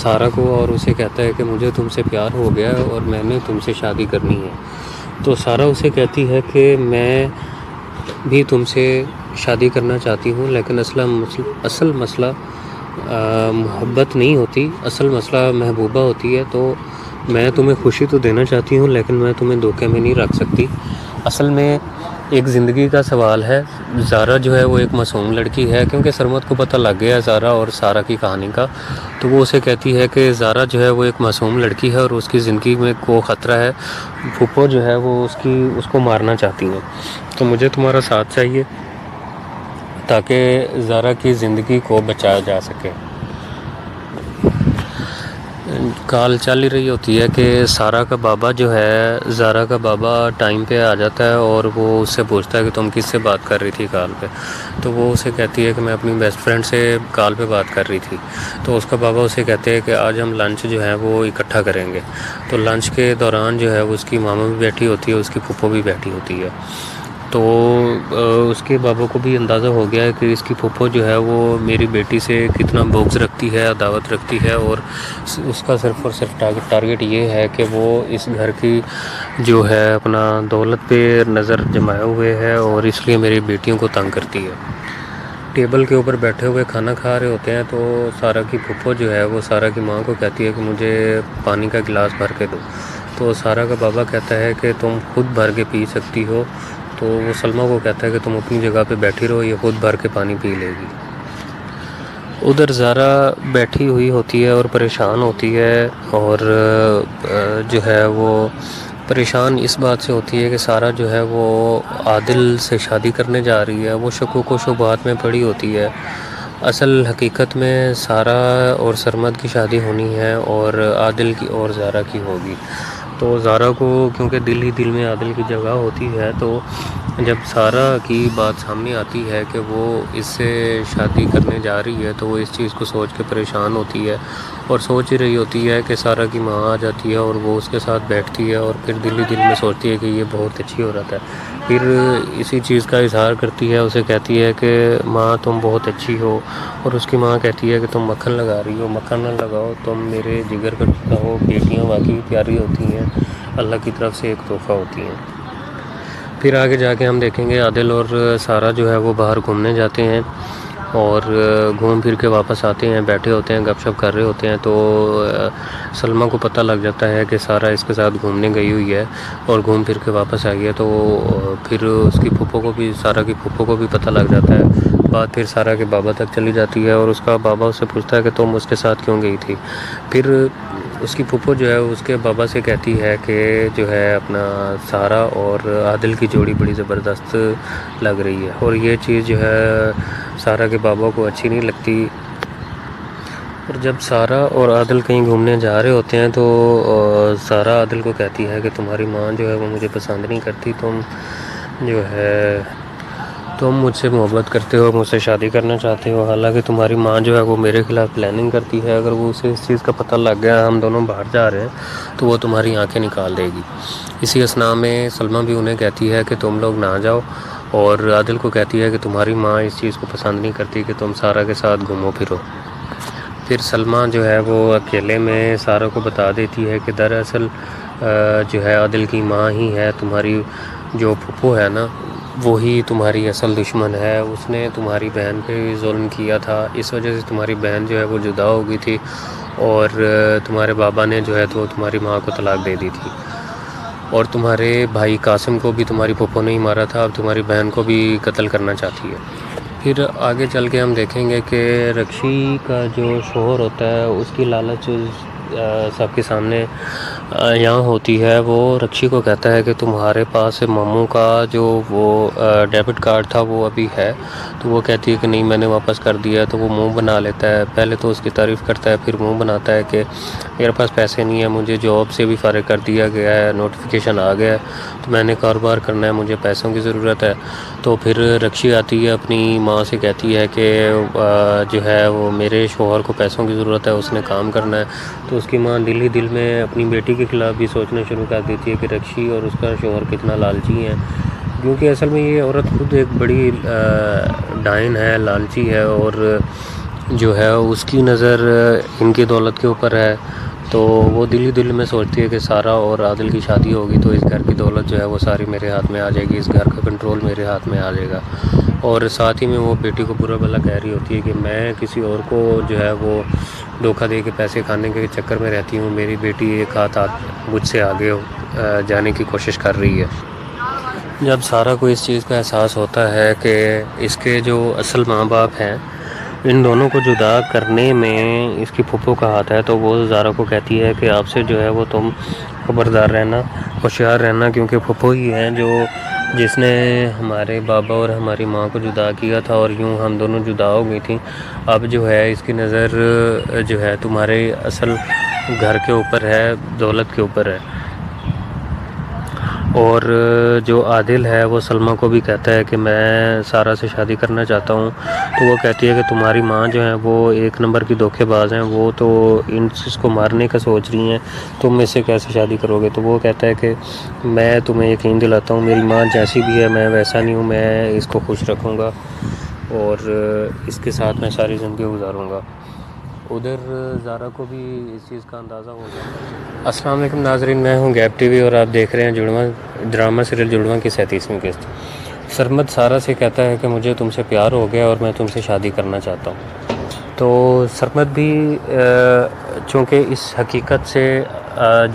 سارہ کو اور اسے کہتا ہے کہ مجھے تم سے پیار ہو گیا ہے اور میں نے تم سے شادی کرنی ہے۔ تو سارہ اسے کہتی ہے کہ میں بھی تم سے شادی کرنا چاہتی ہوں، لیکن اصل مسئلہ محبت نہیں ہوتی، اصل مسئلہ محبوبہ ہوتی ہے۔ تو میں تمہیں خوشی تو دینا چاہتی ہوں لیکن میں تمہیں دھوکے میں نہیں رکھ سکتی۔ اصل میں ایک زندگی کا سوال ہے۔ زارا جو ہے وہ ایک معصوم لڑکی ہے، کیونکہ سرمد کو پتہ لگ گیا ہے زارا اور سارہ کی کہانی کا، تو وہ اسے کہتی ہے کہ زارا جو ہے وہ ایک معصوم لڑکی ہے اور اس کی زندگی میں کوئی خطرہ ہے، پھپھو جو ہے وہ اس کو مارنا چاہتی ہیں، تو مجھے تمہارا ساتھ چاہیے تاکہ زارا کی زندگی کو بچایا جا سکے۔ کال چل ہی رہی ہوتی ہے کہ سارہ کا بابا جو ہے، زارا کا بابا ٹائم پہ آ جاتا ہے اور وہ اس سے پوچھتا ہے کہ تم کس سے بات کر رہی تھی کال پہ، تو وہ اسے کہتی ہے کہ میں اپنی بیسٹ فرینڈ سے کال پہ بات کر رہی تھی۔ تو اس کا بابا اسے کہتے ہیں کہ آج ہم لنچ جو ہے وہ اکٹھا کریں گے۔ تو لنچ کے دوران جو ہے اس کی ماما بھی بیٹھی ہوتی ہے، اس کی پھپھو بھی بیٹھی ہوتی ہے۔ تو اس کے بابا کو بھی اندازہ ہو گیا ہے کہ اس کی پھپھو جو ہے وہ میری بیٹی سے کتنا بغض رکھتی ہے، عداوت رکھتی ہے، اور اس کا صرف اور صرف ٹارگٹ یہ ہے کہ وہ اس گھر کی جو ہے اپنا دولت پہ نظر جمائے ہوئے ہے اور اس لیے میری بیٹیوں کو تنگ کرتی ہے۔ ٹیبل کے اوپر بیٹھے ہوئے کھانا کھا رہے ہوتے ہیں تو سارہ کی پھپھو جو ہے وہ سارہ کی ماں کو کہتی ہے کہ مجھے پانی کا گلاس بھر کے دو، تو سارہ کا بابا کہتا ہے کہ تم خود بھر کے پی سکتی ہو، تو وہ سلمیٰ کو کہتا ہے کہ تم اپنی جگہ پہ بیٹھی رہو، یہ خود بھر کے پانی پی لے گی۔ ادھر زارا بیٹھی ہوئی ہوتی ہے اور پریشان ہوتی ہے، اور جو ہے وہ پریشان اس بات سے ہوتی ہے کہ سارہ جو ہے وہ عادل سے شادی کرنے جا رہی ہے، وہ شکوک و شبہات میں پڑی ہوتی ہے۔ اصل حقیقت میں سارہ اور سرمد کی شادی ہونی ہے اور عادل کی اور زارا کی ہوگی۔ تو زارا کو کیونکہ دل ہی دل میں عادل کی جگہ ہوتی ہے، تو جب سارہ کی بات سامنے آتی ہے کہ وہ اس سے شادی کرنے جا رہی ہے تو وہ اس چیز کو سوچ کے پریشان ہوتی ہے اور سوچ ہی رہی ہوتی ہے کہ سارہ کی ماں آ جاتی ہے اور وہ اس کے ساتھ بیٹھتی ہے اور پھر دل ہی دل میں سوچتی ہے کہ یہ بہت اچھی عورت ہے، پھر اسی چیز کا اظہار کرتی ہے، اسے کہتی ہے کہ ماں تم بہت اچھی ہو، اور اس کی ماں کہتی ہے کہ تم مکھن لگا رہی ہو، مکھن نہ لگاؤ، تم میرے جگر کا ٹکڑا ہو، بیٹیاں واقعی پیاری ہوتی ہیں، اللہ کی طرف سے ایک تحفہ ہوتی ہیں۔ پھر آگے جا کے ہم دیکھیں گے عادل اور سارہ جو ہے وہ باہر گھومنے جاتے ہیں اور گھوم پھر کے واپس آتے ہیں، بیٹھے ہوتے ہیں، گپ شپ کر رہے ہوتے ہیں، تو سلمیٰ کو پتہ لگ جاتا ہے کہ سارہ اس کے ساتھ گھومنے گئی ہوئی ہے اور گھوم پھر کے واپس آئی ہے، تو پھر اس کی پھپھو کو بھی، سارہ کی پھپھو کو بھی پتہ لگ جاتا ہے۔ بات پھر سارہ کے بابا تک چلی جاتی ہے اور اس کا بابا اس سے پوچھتا ہے کہ تم اس کے ساتھ کیوں گئی تھی۔ پھر اس کی پھپھو جو ہے اس کے بابا سے کہتی ہے کہ جو ہے اپنا سارہ اور عادل کی جوڑی بڑی زبردست لگ رہی ہے، اور یہ چیز جو ہے سارہ کے بابا کو اچھی نہیں لگتی۔ اور جب سارہ اور عادل کہیں گھومنے جا رہے ہوتے ہیں تو سارہ عادل کو کہتی ہے کہ تمہاری ماں جو ہے وہ مجھے پسند نہیں کرتی، تم جو ہے تم مجھ سے محبت کرتے ہو، مجھ سے شادی کرنا چاہتے ہو، حالانکہ تمہاری ماں جو ہے وہ میرے خلاف پلاننگ کرتی ہے، اگر وہ اسے اس چیز کا پتہ لگ گیا ہم دونوں باہر جا رہے ہیں تو وہ تمہاری آنکھیں نکال دے گی۔ اسی اثناء میں سلمیٰ بھی انہیں کہتی ہے کہ تم لوگ نہ جاؤ، اور عادل کو کہتی ہے کہ تمہاری ماں اس چیز کو پسند نہیں کرتی کہ تم سارہ کے ساتھ گھومو پھرو۔ پھر سلمیٰ جو ہے وہ اکیلے میں سارہ کو بتا دیتی ہے کہ دراصل جو ہے عادل کی ماں ہی ہے، تمہاری جو پھپھو ہے نا وہی تمہاری اصل دشمن ہے، اس نے تمہاری بہن پہ ظلم کیا تھا، اس وجہ سے تمہاری بہن جو ہے وہ جدا ہو گئی تھی، اور تمہارے بابا نے جو ہے تو تمہاری ماں کو طلاق دے دی تھی، اور تمہارے بھائی قاسم کو بھی تمہاری پھپھو نے ہی مارا تھا، اب تمہاری بہن کو بھی قتل کرنا چاہتی ہے۔ پھر آگے چل کے ہم دیکھیں گے کہ رکشی کا جو شوہر ہوتا ہے اس کی لالچ سب کے سامنے یہاں ہوتی ہے۔ وہ رکشی کو کہتا ہے کہ تمہارے پاس ماموں کا جو وہ ڈیبٹ کارڈ تھا وہ ابھی ہے، تو وہ کہتی ہے کہ نہیں میں نے واپس کر دیا ہے، تو وہ منہ بنا لیتا ہے، پہلے تو اس کی تعریف کرتا ہے، پھر منہ بناتا ہے کہ میرے پاس پیسے نہیں ہیں، مجھے جاب سے بھی فارغ کر دیا گیا ہے، نوٹیفیکیشن آ گیا ہے، تو میں نے کاروبار کرنا ہے، مجھے پیسوں کی ضرورت ہے۔ تو پھر رکشی آتی ہے اپنی ماں سے کہتی ہے کہ جو ہے وہ میرے شوہر کو پیسوں کی ضرورت ہے، اس نے کام کرنا ہے، تو اس کی ماں دل ہی دل میں اپنی بیٹی کے خلاف بھی سوچنا شروع کر دیتی ہے کہ رکشی اور اس کا شوہر کتنا لالچی ہیں، کیونکہ اصل میں یہ عورت خود ایک بڑی ڈائن ہے، لالچی ہے، اور جو ہے اس کی نظر ان کی دولت کے اوپر ہے، تو وہ دل میں سوچتی ہے کہ سارہ اور عادل کی شادی ہوگی تو اس گھر کی دولت جو ہے وہ ساری میرے ہاتھ میں آ جائے گی، اس گھر کا کنٹرول میرے ہاتھ میں آ جائے گا۔ اور ساتھ ہی میں وہ بیٹی کو برا بھلا کہہ رہی ہوتی ہے کہ میں کسی اور کو جو ہے وہ دھوکہ دے کے پیسے کھانے کے چکر میں رہتی ہوں، میری بیٹی ایک ہاتھ مجھ سے آگے جانے کی کوشش کر رہی ہے۔ جب سارہ کو اس چیز کا احساس ہوتا ہے کہ اس کے جو اصل ماں باپ ہیں ان دونوں کو جدا کرنے میں اس کی پھپھو کا ہاتھ ہے، تو وہ زارا کو کہتی ہے کہ آپ سے جو ہے وہ تم خبردار رہنا، ہوشیار رہنا، کیونکہ پھپھو ہی ہیں جس نے ہمارے بابا اور ہماری ماں کو جدا کیا تھا اور یوں ہم دونوں جدا ہو گئی تھیں۔ اب جو ہے اس کی نظر جو ہے تمہارے اصل گھر کے اوپر ہے، دولت کے اوپر ہے۔ اور جو عادل ہے وہ سلمیٰ کو بھی کہتا ہے کہ میں سارہ سے شادی کرنا چاہتا ہوں، تو وہ کہتی ہے کہ تمہاری ماں جو ہے وہ ایک نمبر کی دھوکے باز ہیں، وہ تو اس کو مارنے کا سوچ رہی ہیں، تم اس سے کیسے شادی کرو گے؟ تو وہ کہتا ہے کہ میں تمہیں یقین دلاتا ہوں میری ماں جیسی بھی ہے میں ویسا نہیں ہوں، میں اس کو خوش رکھوں گا اور اس کے ساتھ میں ساری زندگی گزاروں گا۔ ادھر زارا کو بھی اس چیز کا اندازہ ہو جاتا ہے۔ السلام علیکم ناظرین، میں ہوں گیپ ٹی وی اور آپ دیکھ رہے ہیں جڑواں ڈرامہ سیریل جڑواں کی 37ویں قسط۔ سرمد سارہ سے کہتا ہے کہ مجھے تم سے پیار ہو گیا اور میں تم سے شادی کرنا چاہتا ہوں۔ تو سرمد بھی چونکہ اس حقیقت سے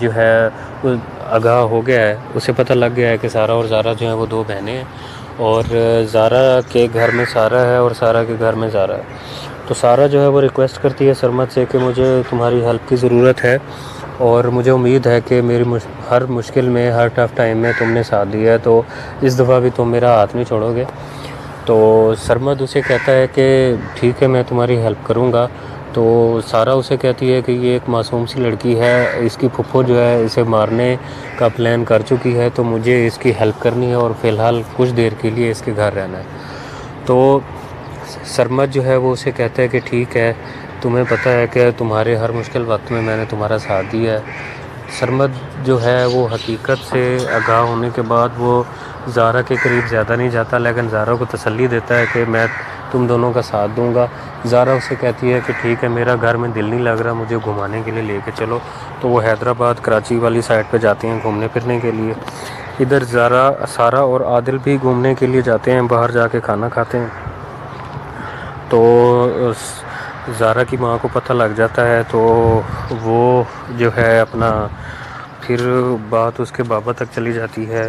جو ہے آگاہ ہو گیا ہے، اسے پتہ لگ گیا ہے کہ سارہ اور زارا جو ہیں وہ دو بہنیں ہیں، اور زارا کے گھر میں سارہ ہے اور سارہ کے گھر میں زارا ہے۔ تو سارہ جو ہے وہ ریکویسٹ کرتی ہے سرمد سے کہ مجھے تمہاری ہیلپ کی ضرورت ہے اور مجھے امید ہے کہ میری ہر مشکل میں، ہر ٹف ٹائم میں تم نے ساتھ دیا ہے، تو اس دفعہ بھی تم میرا ہاتھ نہیں چھوڑو گے۔ تو سرمد اسے کہتا ہے کہ ٹھیک ہے میں تمہاری ہیلپ کروں گا۔ تو سارہ اسے کہتی ہے کہ یہ ایک معصوم سی لڑکی ہے، اس کی پھپھو جو ہے اسے مارنے کا پلان کر چکی ہے، تو مجھے اس کی ہیلپ کرنی ہے اور فی الحال کچھ دیر کے لیے اس کے گھر رہنا ہے۔ تو سرمد جو ہے وہ اسے کہتا ہے کہ ٹھیک ہے، تمہیں پتہ ہے کہ تمہارے ہر مشکل وقت میں میں نے تمہارا ساتھ دیا ہے۔ سرمد جو ہے وہ حقیقت سے آگاہ ہونے کے بعد وہ زارا کے قریب زیادہ نہیں جاتا، لیکن زارا کو تسلی دیتا ہے کہ میں تم دونوں کا ساتھ دوں گا۔ زارا اسے کہتی ہے کہ ٹھیک ہے میرا گھر میں دل نہیں لگ رہا، مجھے گھمانے کے لیے لے کے چلو۔ تو وہ حیدرآباد کراچی والی سائڈ پہ جاتے ہیں گھومنے پھرنے کے لیے۔ ادھر سارہ اور عادل بھی گھومنے کے لیے جاتے ہیں، باہر جا کے کھانا کھاتے ہیں۔ تو زارا کی ماں کو پتہ لگ جاتا ہے، تو وہ جو ہے اپنا پھر بات اس کے بابا تک چلی جاتی ہے۔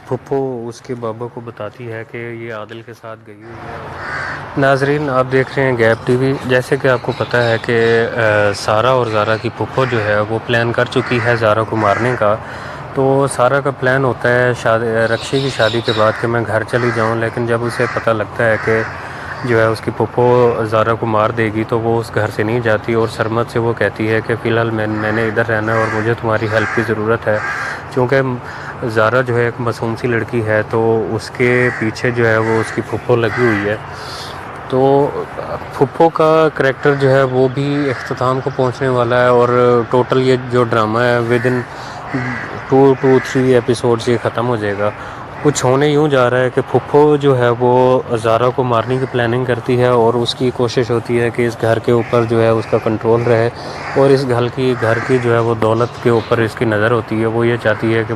پھپھو اس کے بابا کو بتاتی ہے کہ یہ عادل کے ساتھ گئی ہوئی ہے۔ ناظرین آپ دیکھ رہے ہیں گیپ ٹی وی۔ جیسے کہ آپ کو پتہ ہے کہ سارہ اور زارا کی پھپھو جو ہے وہ پلان کر چکی ہے زارا کو مارنے کا۔ تو سارہ کا پلان ہوتا ہے رکشی کی شادی کے بعد کہ میں گھر چلی جاؤں، لیکن جب اسے پتہ لگتا ہے کہ جو ہے اس کی پھپھو زارا کو مار دے گی تو وہ اس گھر سے نہیں جاتی، اور سرمد سے وہ کہتی ہے کہ فی الحال میں نے ادھر رہنا ہے اور مجھے تمہاری ہیلپ کی ضرورت ہے، کیونکہ زارا جو ہے ایک معصوم سی لڑکی ہے، تو اس کے پیچھے جو ہے وہ اس کی پھپھو لگی ہوئی ہے۔ تو پھپھو کا کریکٹر جو ہے وہ بھی اختتام کو پہنچنے والا ہے، اور ٹوٹل یہ جو ڈرامہ ہے ودن 2-3 ایپیسوڈز یہ ختم ہو جائے گا۔ کچھ ہونے یوں جا رہا ہے کہ پھپھو جو ہے وہ زارا کو مارنے کی پلاننگ کرتی ہے، اور اس کی کوشش ہوتی ہے کہ اس گھر کے اوپر جو ہے اس کا کنٹرول رہے، اور اس گھر کی جو ہے وہ دولت کے اوپر اس کی نظر ہوتی ہے۔ وہ یہ چاہتی ہے کہ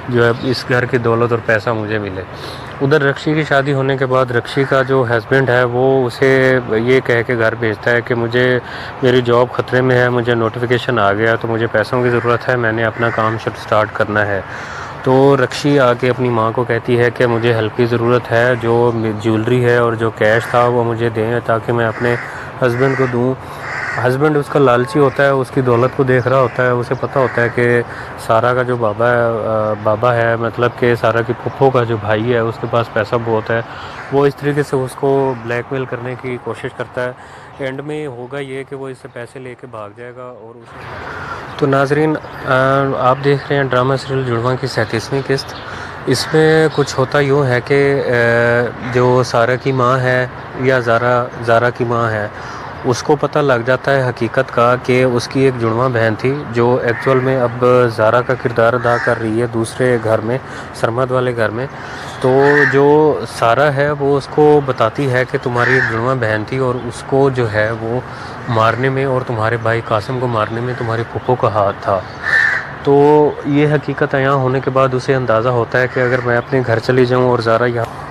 جو ہے اس گھر کی دولت اور پیسہ مجھے ملے۔ ادھر رکشی کی شادی ہونے کے بعد رکشی کا جو ہسبینڈ ہے وہ اسے یہ کہہ کے گھر بھیجتا ہے کہ میری جاب خطرے میں ہے، مجھے نوٹیفیکیشن آ گیا تو مجھے پیسوں کی ضرورت ہے، میں نے اپنا کام سٹارٹ کرنا ہے۔ تو رکشی آ کے اپنی ماں کو کہتی ہے کہ مجھے ہیلپ کی ضرورت ہے، جو جیولری ہے اور جو کیش تھا وہ مجھے دیں تاکہ میں اپنے ہسبینڈ کو دوں۔ ہسبینڈ اس کا لالچی ہوتا ہے، اس کی دولت کو دیکھ رہا ہوتا ہے، اسے پتہ ہوتا ہے کہ سارہ کا جو بابا ہے مطلب کہ سارہ کی پھپھو کا جو بھائی ہے اس کے پاس پیسہ بہت ہے، وہ اس طریقے سے اس کو بلیک میل کرنے کی کوشش کرتا ہے۔ اینڈ میں ہوگا یہ کہ وہ اس سے پیسے لے کے بھاگ جائے گا اور تو ناظرین آپ دیکھ رہے ہیں ڈرامہ سیریل جڑواں کی 37ویں قسط۔ اس میں کچھ ہوتا یوں ہے کہ جو سارہ کی ماں ہے یا زارا کی ماں ہے، اس کو پتہ لگ جاتا ہے حقیقت کا کہ اس کی ایک جڑواں بہن تھی جو ایکچول میں اب زارا کا کردار ادا کر رہی ہے دوسرے گھر میں، سرمد والے گھر میں. تو جو سارا ہے وہ اس کو بتاتی ہے کہ تمہاری ایک جڑواں بہن تھی اور اس کو جو ہے وہ مارنے میں اور تمہارے بھائی قاسم کو مارنے میں تمہاری پھپھو کا ہاتھ تھا. تو یہ حقیقت عیاں ہونے کے بعد اسے اندازہ ہوتا ہے کہ اگر میں اپنے گھر چلی جاؤں اور زارا یہاں،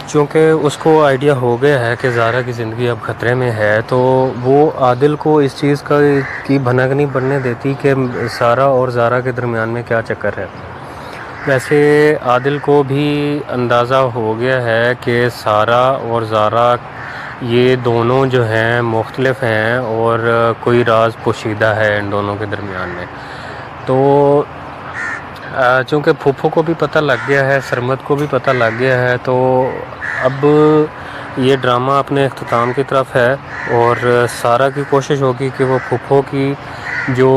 چونکہ اس کو آئیڈیا ہو گیا ہے کہ زارا کی زندگی اب خطرے میں ہے، تو وہ عادل کو اس چیز کی بھنک نہیں پڑنے دیتی کہ سارا اور زارا کے درمیان میں کیا چکر ہے. ویسے عادل کو بھی اندازہ ہو گیا ہے کہ سارا اور زارا یہ دونوں جو ہیں مختلف ہیں اور کوئی راز پوشیدہ ہے ان دونوں کے درمیان میں. تو چونکہ پھوپھو کو بھی پتہ لگ گیا ہے، سرمد کو بھی پتہ لگ گیا ہے، تو اب یہ ڈرامہ اپنے اختتام کی طرف ہے اور سارا کی کوشش ہوگی کہ وہ پھوپھو کی جو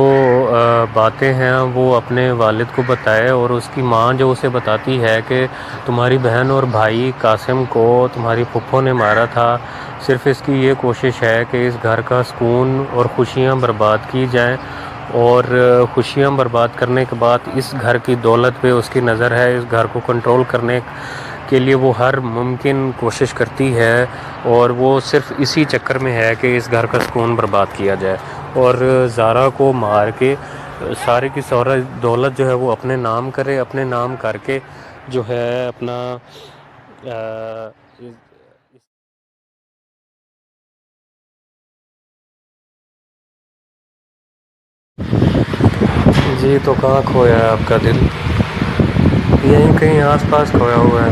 باتیں ہیں وہ اپنے والد کو بتائے، اور اس کی ماں جو اسے بتاتی ہے کہ تمہاری بہن اور بھائی قاسم کو تمہاری پھوپھو نے مارا تھا، صرف اس کی یہ کوشش ہے کہ اس گھر کا سکون اور خوشیاں برباد کی جائیں، اور خوشیاں برباد کرنے کے بعد اس گھر کی دولت پہ اس کی نظر ہے، اس گھر کو کنٹرول کرنے کے لیے وہ ہر ممکن کوشش کرتی ہے، اور وہ صرف اسی چکر میں ہے کہ اس گھر کا سکون برباد کیا جائے اور زارا کو مار کے سارے کی سارا دولت جو ہے وہ اپنے نام کرے، اپنے نام کر کے جو ہے اپنا جی تو کہاں کھویا ہے آپ کا دل؟ یہیں کہیں آس پاس کھویا ہوا ہے.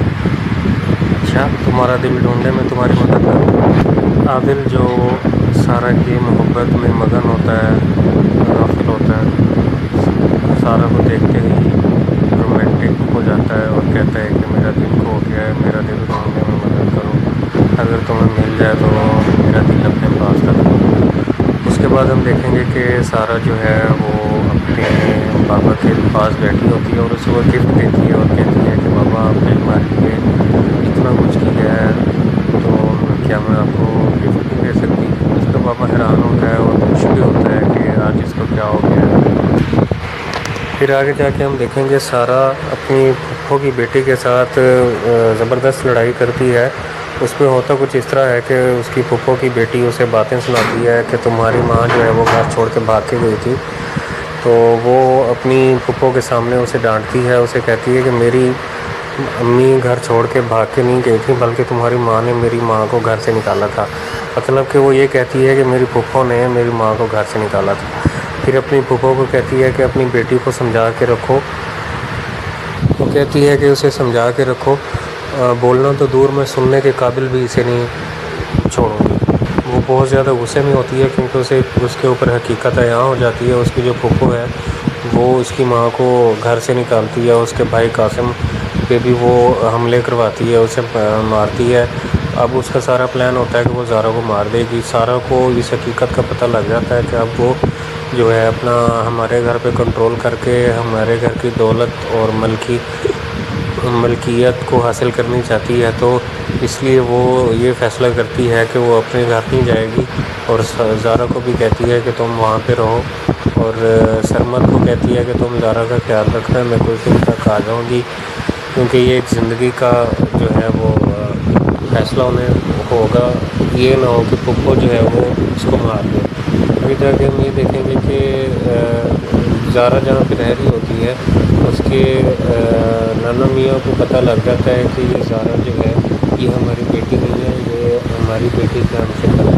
اچھا، تمہارا دل ڈھونڈنے میں تمہاری مدد کروں. عادل جو سارا کی محبت میں مگن ہوتا ہے، غافل ہوتا ہے، سارا کو دیکھتے ہی رومانٹک ہو جاتا ہے اور کہتا ہے کہ میرا دل کھو گیا ہے، میرا دل ڈھونڈنے میں مدد کرو، اگر تمہیں مل جائے تو میرا دل اپنے پاس رکھو. اس کے بعد ہم دیکھیں گے کہ سارا جو ہے وہ اپنے بابا کے پاس بیٹھی ہوتی ہے اور اسے وہ گفٹ دیتی ہے اور کہتی ہے کہ بابا آپ نے ہمارے لیے اتنا کچھ کیا ہے، تو کیا میں آپ کو گفٹ نہیں دے سکتی. اس کا بابا حیران ہوتا ہے اور خوش بھی ہوتا ہے کہ آج اس کو کیا ہو گیا ہے. پھر آگے جا کے ہم دیکھیں گے سارا اپنی پھوپھو کی بیٹی کے ساتھ زبردست لڑائی کرتی ہے. اس میں ہوتا کچھ اس طرح ہے کہ اس کی پھوپھو کی بیٹی اسے باتیں سناتی ہے کہ تمہاری ماں جو ہے وہ گھر چھوڑ کے بھاگ کے گئی تھی. تو وہ اپنی پھوپھو کے سامنے اسے ڈانٹتی ہے، اسے کہتی ہے کہ میری امی گھر چھوڑ کے بھاگ کے نہیں گئی تھی، بلکہ تمہاری ماں نے میری ماں کو گھر سے نکالا تھا. مطلب کہ وہ یہ کہتی ہے کہ میری پھوپھو نے میری ماں کو گھر سے نکالا تھا. پھر اپنی پھوپھو کو کہتی ہے کہ اپنی بیٹی کو سمجھا کے رکھو. وہ کہتی ہے کہ اسے سمجھا کے رکھو، بولنا تو دور میں سننے کے قابل بھی اسے نہیں چھوڑوں گی. وہ بہت زیادہ غصے میں ہوتی ہے کیونکہ اسے اس کے اوپر حقیقت عیاں ہو جاتی ہے. اس کی جو پھوپھو ہے وہ اس کی ماں کو گھر سے نکالتی ہے، اس کے بھائی قاسم پہ بھی وہ حملے کرواتی ہے، اسے مارتی ہے. اب اس کا سارا پلان ہوتا ہے کہ وہ زارا کو مار دے گی. سارا کو اس حقیقت کا پتہ لگ جاتا ہے کہ اب وہ جو ہے اپنا ہمارے گھر پہ کنٹرول کر کے ہمارے گھر کی دولت اور ملکیت کو حاصل کرنی چاہتی ہے. تو اس لیے وہ یہ فیصلہ کرتی ہے کہ وہ اپنے گھر نہیں جائے گی اور زارا کو بھی کہتی ہے کہ تم وہاں پہ رہو، اور سرمد کو کہتی ہے کہ تم زارا کا خیال رکھنا، میں کچھ دن تک آ جاؤں گی، کیونکہ یہ ایک زندگی کا جو ہے وہ فیصلہ انہیں ہوگا. یہ نہ ہو کہ پھوپھو جو ہے وہ اس کو مار دے. ابھی جا کے ہم یہ دیکھیں گے کہ زارا جہاں پہ رہ رہی ہوتی ہے اس کے نانا میاں کو پتہ لگ جاتا ہے کہ یہ زارا جو ہے یہ ہماری بیٹی نہیں ہے، یہ ہماری بیٹی کا ہم شکل ہے.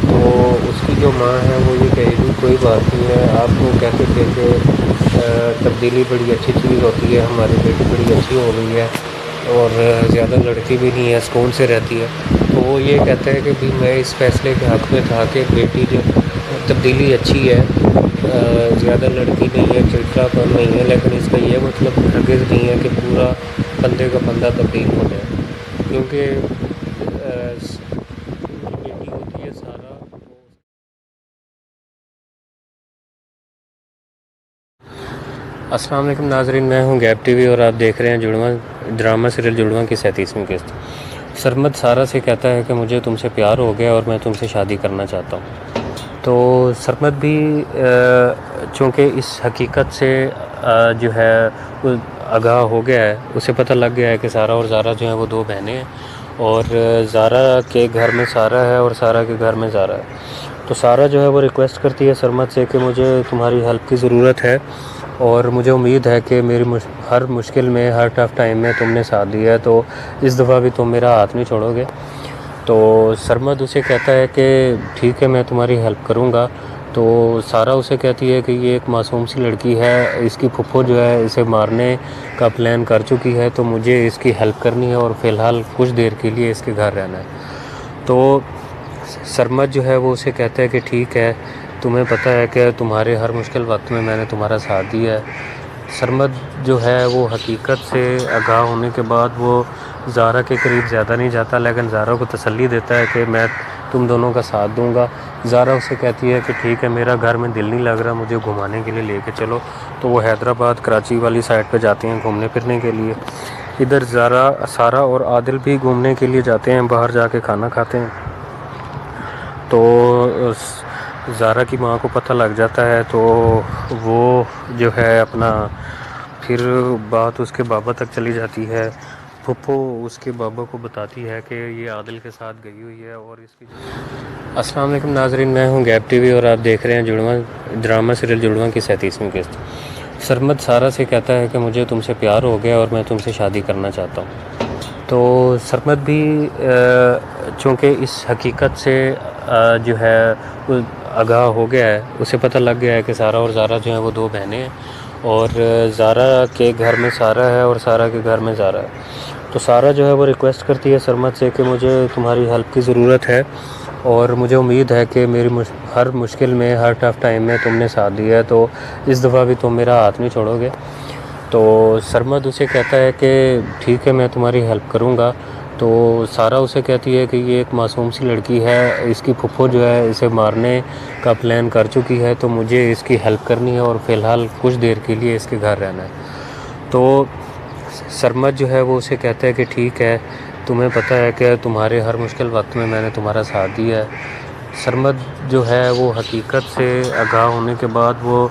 تو اس کی جو ماں ہے وہ یہ کہے گی کوئی بات نہیں ہے، آپ کو کہتے تھے کہ تبدیلی بڑی اچھی چیز ہوتی ہے، ہماری بیٹی بڑی اچھی ہو گئی ہے اور زیادہ لڑکی بھی نہیں ہے، سکون سے رہتی ہے. تو وہ یہ کہتا ہے کہ بھی میں اس فیصلے کے حق میں تھا کہ بیٹی جو تبدیلی اچھی ہے، زیادہ لڑکی نہیں ہے، چڑچڑا پن نہیں ہے، لیکن اس کا یہ مطلب ہرگز نہیں ہے کہ پورا بندے کا بندہ تبدیل ہو جائے. کیونکہ بیٹی ہوتی ہے سارا. السلام علیکم ناظرین، میں ہوں گیپ ٹی وی اور آپ دیکھ رہے ہیں جڑواں ڈرامہ سیریل جڑواں کی 37ویں قسط. سرمد سارہ سے کہتا ہے کہ مجھے تم سے پیار ہو گیا اور میں تم سے شادی کرنا چاہتا ہوں۔ تو سرمد بھی چونکہ اس حقیقت سے جو ہے وہ آگاہ ہو گیا ہے، اسے پتہ لگ گیا ہے کہ سارہ اور زارا جو ہیں وہ دو بہنیں ہیں، اور زارا کے گھر میں سارہ ہے اور سارہ کے گھر میں زارا ہے۔ تو سارہ جو ہے وہ ریکویسٹ کرتی ہے سرمد سے کہ مجھے تمہاری ہیلپ کی ضرورت ہے، اور مجھے امید ہے کہ میری ہر مشکل میں، ہر ٹف ٹائم میں تم نے ساتھ دیا ہے، تو اس دفعہ بھی تم میرا ہاتھ نہیں چھوڑو گے۔ تو سرمد اسے کہتا ہے کہ ٹھیک ہے، میں تمہاری ہیلپ کروں گا۔ تو سارہ اسے کہتی ہے کہ یہ ایک معصوم سی لڑکی ہے، اس کی پھپھو جو ہے اسے مارنے کا پلان کر چکی ہے، تو مجھے اس کی ہیلپ کرنی ہے اور فی الحال کچھ دیر کے لیے اس کے گھر رہنا ہے۔ تو سرمد جو ہے وہ اسے کہتا ہے کہ ٹھیک ہے، تمہیں پتہ ہے کہ تمہارے ہر مشکل وقت میں نے تمہارا ساتھ دیا ہے۔ سرمد جو ہے وہ حقیقت سے آگاہ ہونے کے بعد وہ زارا کے قریب زیادہ نہیں جاتا، لیکن زارا کو تسلی دیتا ہے کہ میں تم دونوں کا ساتھ دوں گا۔ زارا اسے کہتی ہے کہ ٹھیک ہے، میرا گھر میں دل نہیں لگ رہا، مجھے گھمانے کے لیے لے کے چلو۔ تو وہ حیدرآباد کراچی والی سائڈ پہ جاتے ہیں گھومنے پھرنے کے لیے۔ ادھر سارہ اور عادل بھی گھومنے کے لیے جاتے ہیں، باہر جا کے کھانا کھاتے ہیں۔ تو زارا کی ماں کو پتہ لگ جاتا ہے، تو وہ جو ہے اپنا پھر بات اس کے بابا تک چلی جاتی ہے۔ پھپھو اس کے بابا کو بتاتی ہے کہ یہ عادل کے ساتھ گئی ہوئی ہے اور اس کی السلام علیکم ناظرین، میں ہوں گیپ ٹی وی اور آپ دیکھ رہے ہیں جڑواں ڈرامہ سیریل جڑواں کی 37ویں قسط۔ سرمد سارہ سے کہتا ہے کہ مجھے تم سے پیار ہو گیا اور میں تم سے شادی کرنا چاہتا ہوں۔ تو سرمد بھی چونکہ اس حقیقت سے جو ہے وہ آگاہ ہو گیا ہے، اسے پتہ لگ گیا ہے کہ سارہ اور زارا جو ہیں وہ دو بہنیں ہیں، اور زارا کے گھر میں سارہ ہے اور سارہ کے گھر میں زارا ہے۔ تو سارہ جو ہے وہ ریکویسٹ کرتی ہے سرمد سے کہ مجھے تمہاری ہیلپ کی ضرورت ہے، اور مجھے امید ہے کہ میری ہر مشکل میں، ہر ٹف ٹائم میں تم نے ساتھ دیا ہے، تو اس دفعہ بھی تم میرا ہاتھ نہیں چھوڑو گے۔ تو سرمد اسے کہتا ہے کہ ٹھیک ہے، میں تمہاری ہیلپ کروں گا۔ تو سارہ اسے کہتی ہے کہ یہ ایک معصوم سی لڑکی ہے، اس کی پھپھو جو ہے اسے مارنے کا پلان کر چکی ہے، تو مجھے اس کی ہیلپ کرنی ہے اور فی الحال کچھ دیر کے لیے اس کے گھر رہنا ہے۔ تو سرمد جو ہے وہ اسے کہتا ہے کہ ٹھیک ہے، تمہیں پتہ ہے کہ تمہارے ہر مشکل وقت میں نے تمہارا ساتھ دیا ہے۔ سرمد جو ہے وہ حقیقت سے آگاہ ہونے کے بعد وہ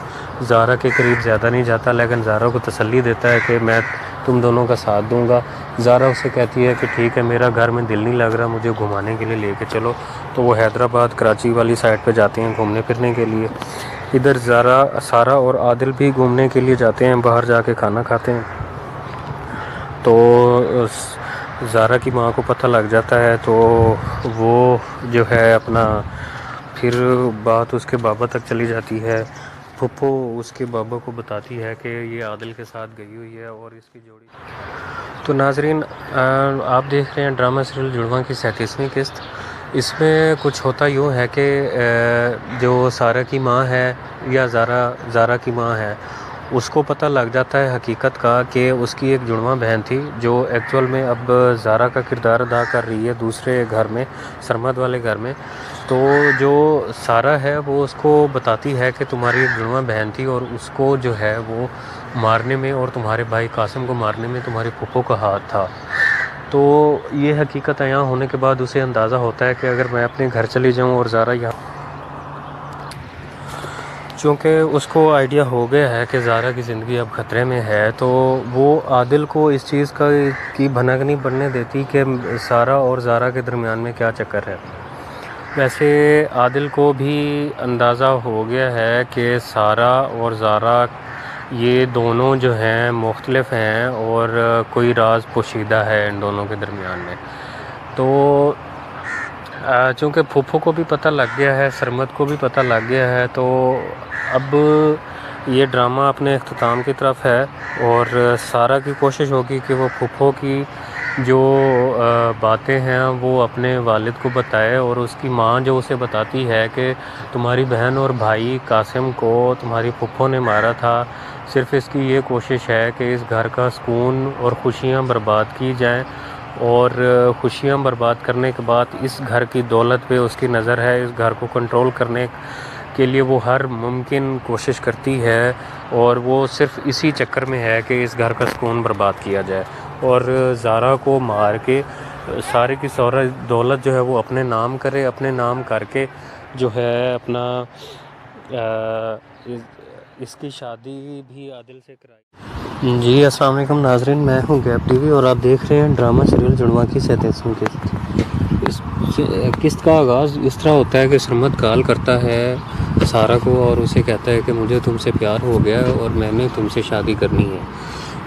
زارا کے قریب زیادہ نہیں جاتا، لیکن زارا کو تسلی دیتا ہے کہ میں تم دونوں کا ساتھ دوں گا۔ زارا اسے کہتی ہے کہ ٹھیک ہے، میرا گھر میں دل نہیں لگ رہا، مجھے گھمانے کے لیے لے کے چلو۔ تو وہ حیدرآباد کراچی والی سائڈ پہ جاتے ہیں گھومنے پھرنے کے لیے۔ ادھر سارہ اور عادل بھی گھومنے کے لیے جاتے ہیں، باہر جا کے کھانا کھاتے ہیں۔ تو زارا کی ماں کو پتہ لگ جاتا ہے، تو وہ جو ہے اپنا پھر بات اس کے بابا تک چلی جاتی ہے۔ پھپھو اس کے بابا کو بتاتی ہے کہ یہ عادل کے ساتھ گئی ہوئی ہے اور اس کی جوڑی۔ تو ناظرین، آپ دیکھ رہے ہیں ڈرامہ سیریل جڑواں کی 37ویں قسط۔ اس میں کچھ ہوتا یوں ہے کہ جو سارہ کی ماں ہے یا زارا کی ماں ہے، اس کو پتہ لگ جاتا ہے حقیقت کا کہ اس کی ایک جڑواں بہن تھی، جو ایکچول میں اب زارا کا کردار ادا کر رہی ہے دوسرے گھر میں، سرمد والے گھر میں۔ تو جو سارہ ہے وہ اس کو بتاتی ہے کہ تمہاری ایک جڑواں بہن تھی، اور اس کو جو ہے وہ مارنے میں اور تمہارے بھائی قاسم کو مارنے میں تمہاری پھپھو کا ہاتھ تھا۔ تو یہ حقیقت عیاں ہونے کے بعد اسے اندازہ ہوتا ہے کہ اگر میں اپنے گھر چلی جاؤں اور زارا یہاں، چونکہ اس کو آئیڈیا ہو گیا ہے کہ زارا کی زندگی اب خطرے میں ہے، تو وہ عادل کو اس چیز کی بھنک نہیں پڑنے دیتی کہ سارہ اور زارا کے درمیان میں کیا چکر ہے۔ ویسے عادل کو بھی اندازہ ہو گیا ہے کہ سارہ اور زارا یہ دونوں جو ہیں مختلف ہیں، اور کوئی راز پوشیدہ ہے ان دونوں کے درمیان میں۔ تو چونکہ پھوپھو کو بھی پتہ لگ گیا ہے، سرمد کو بھی پتہ لگ گیا ہے، تو اب یہ ڈرامہ اپنے اختتام کی طرف ہے، اور سارہ کی کوشش ہوگی کہ وہ پھوپھو کی جو باتیں ہیں وہ اپنے والد کو بتائے، اور اس کی ماں جو اسے بتاتی ہے کہ تمہاری بہن اور بھائی قاسم کو تمہاری پھوپھو نے مارا تھا، صرف اس کی یہ کوشش ہے کہ اس گھر کا سکون اور خوشیاں برباد کی جائیں، اور خوشیاں برباد کرنے کے بعد اس گھر کی دولت پہ اس کی نظر ہے، اس گھر کو کنٹرول کرنے کے لیے وہ ہر ممکن کوشش کرتی ہے، اور وہ صرف اسی چکر میں ہے کہ اس گھر کا سکون برباد کیا جائے، اور زارا کو مار کے سارے کی سارا دولت جو ہے وہ اپنے نام کرے، اپنے نام کر کے جو ہے اپنا اس کی شادی بھی عادل سے کرائی۔ جی السلام علیکم ناظرین، میں ہوں گیپ ٹی وی اور آپ دیکھ رہے ہیں ڈرامہ سیریل جڑواں کی سینتیسویں قسط کا آغاز اس طرح ہوتا ہے کہ سرمد کال کرتا ہے سارا کو اور اسے کہتا ہے کہ مجھے تم سے پیار ہو گیا اور میں نے تم سے شادی کرنی ہے۔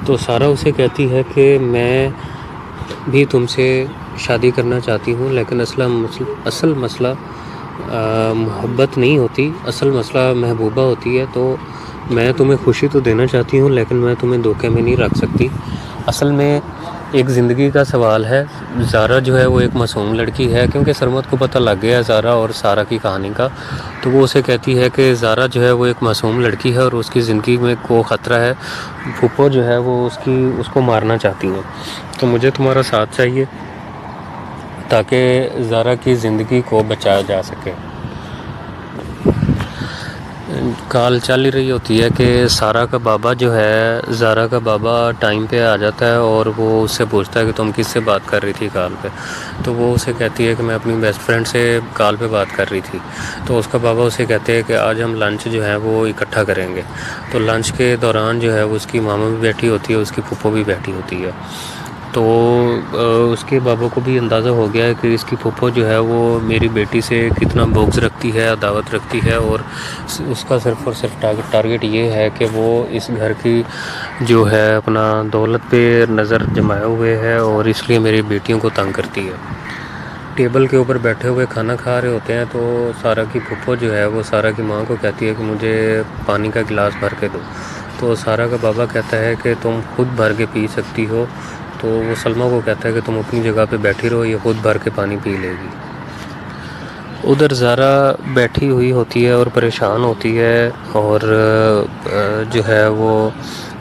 تو سارا اسے کہتی ہے کہ میں بھی تم سے شادی کرنا چاہتی ہوں، لیکن اصل مسئلہ محبت نہیں ہوتی، اصل مسئلہ محبوبہ ہوتی ہے۔ تو میں تمہیں خوشی تو دینا چاہتی ہوں لیکن میں تمہیں دھوکے میں نہیں رکھ سکتی۔ اصل میں ایک زندگی کا سوال ہے۔ زارا جو ہے وہ ایک معصوم لڑکی ہے، کیونکہ سرمد کو پتہ لگ گیا ہے زارا اور سارا کی کہانی کا، تو وہ اسے کہتی ہے کہ زارا جو ہے وہ ایک معصوم لڑکی ہے اور اس کی زندگی میں کو خطرہ ہے، پھپھو جو ہے وہ اس کو مارنا چاہتی ہیں، تو مجھے تمہارا ساتھ چاہیے تاکہ زارا کی زندگی کو بچایا جا سکے۔ کال چل ہی رہی ہوتی ہے کہ سارا کا بابا جو ہے، زارا کا بابا ٹائم پہ آ جاتا ہے اور وہ اس سے پوچھتا ہے کہ تم کس سے بات کر رہی تھی کال پہ، تو وہ اسے کہتی ہے کہ میں اپنی بیسٹ فرینڈ سے کال پہ بات کر رہی تھی۔ تو اس کا بابا اسے کہتے ہیں کہ آج ہم لنچ جو ہے وہ اکٹھا کریں گے۔ تو لنچ کے دوران جو ہے وہ اس کی ماما بھی بیٹھی ہوتی ہے، اس کی پھپھو بھی بیٹھی ہوتی ہے۔ تو اس کے بابا کو بھی اندازہ ہو گیا ہے کہ اس کی پھپھو جو ہے وہ میری بیٹی سے کتنا بغض رکھتی ہے، عداوت رکھتی ہے، اور اس کا صرف اور صرف ٹارگٹ یہ ہے کہ وہ اس گھر کی جو ہے اپنا دولت پہ نظر جمائے ہوئے ہے اور اس لیے میری بیٹیوں کو تنگ کرتی ہے۔ ٹیبل کے اوپر بیٹھے ہوئے کھانا کھا رہے ہوتے ہیں تو سارا کی پھپھو جو ہے وہ سارا کی ماں کو کہتی ہے کہ مجھے پانی کا گلاس بھر کے دو، تو سارا کا بابا کہتا ہے کہ تم خود بھر کے پی سکتی ہو، تو وہ سلمیٰ کو کہتا ہے کہ تم اپنی جگہ پہ بیٹھی رہو، یہ خود بھر کے پانی پی لے گی۔ ادھر زارا بیٹھی ہوئی ہوتی ہے اور پریشان ہوتی ہے، اور جو ہے وہ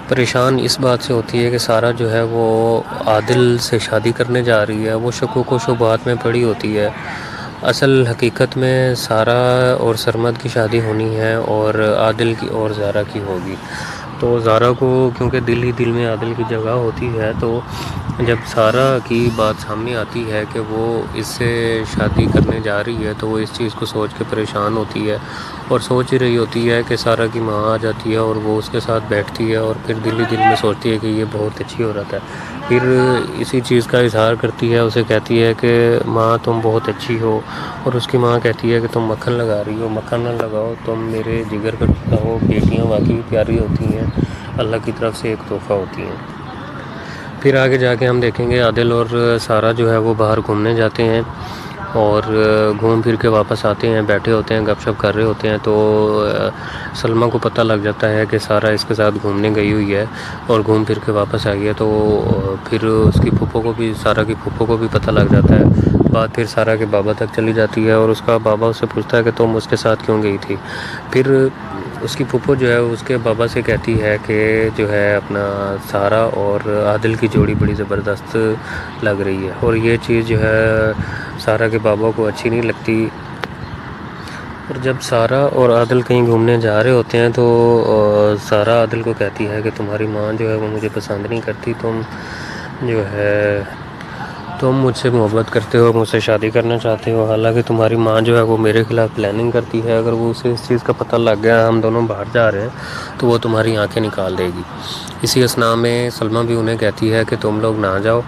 پریشان اس بات سے ہوتی ہے کہ سارا جو ہے وہ عادل سے شادی کرنے جا رہی ہے، وہ شکوک و شبہات میں پڑی ہوتی ہے۔ اصل حقیقت میں سارا اور سرمد کی شادی ہونی ہے اور عادل کی اور زارا کی ہوگی۔ تو زارا کو کیونکہ دل ہی دل میں عادل کی جگہ ہوتی ہے، تو جب سارا کی بات سامنے آتی ہے کہ وہ اس سے شادی کرنے جا رہی ہے تو وہ اس چیز کو سوچ کے پریشان ہوتی ہے اور سوچ ہی رہی ہوتی ہے کہ سارا کی ماں آ جاتی ہے اور وہ اس کے ساتھ بیٹھتی ہے اور پھر دل ہی دل میں سوچتی ہے کہ یہ بہت اچھی عورت ہے، پھر اسی چیز کا اظہار کرتی ہے، اسے کہتی ہے کہ ماں تم بہت اچھی ہو، اور اس کی ماں کہتی ہے کہ تم مکھن لگا رہی ہو، مکھن نہ لگاؤ، تم میرے جگر کا ٹکڑا ہو، بیٹیاں واقعی پیاری ہوتی ہیں، اللہ کی طرف سے ایک تحفہ ہوتی ہیں۔ پھر آگے جا کے ہم دیکھیں گے عادل اور سارا جو ہے وہ باہر گھومنے جاتے ہیں اور گھوم پھر کے واپس آتے ہیں، بیٹھے ہوتے ہیں، گپ شپ کر رہے ہوتے ہیں، تو سلمیٰ کو پتہ لگ جاتا ہے کہ سارا اس کے ساتھ گھومنے گئی ہوئی ہے اور گھوم پھر کے واپس آئی ہے، تو پھر اس کی پھپھو کو بھی، سارا کی پھپھو کو بھی پتہ لگ جاتا ہے۔ بات پھر سارا کے بابا تک چلی جاتی ہے اور اس کا بابا اس سے پوچھتا ہے کہ تم اس کے ساتھ کیوں گئی تھی۔ پھر اس کی پھپھو جو ہے اس کے بابا سے کہتی ہے کہ جو ہے اپنا سارا اور عادل کی جوڑی بڑی زبردست لگ رہی ہے، اور یہ چیز جو ہے سارا کے بابا کو اچھی نہیں لگتی۔ اور جب سارا اور عادل کہیں گھومنے جا رہے ہوتے ہیں تو سارا عادل کو کہتی ہے کہ تمہاری ماں جو ہے وہ مجھے پسند نہیں کرتی، تم جو ہے تم مجھ سے محبت کرتے ہو، مجھ سے شادی کرنا چاہتے ہو، حالانکہ تمہاری ماں جو ہے وہ میرے خلاف پلاننگ کرتی ہے، اگر وہ اسے اس چیز کا پتہ لگ گیا ہم دونوں باہر جا رہے ہیں تو وہ تمہاری آنکھیں نکال دے گی۔ اسی اثناء میں سلمیٰ بھی انہیں کہتی ہے کہ تم لوگ نہ جاؤ،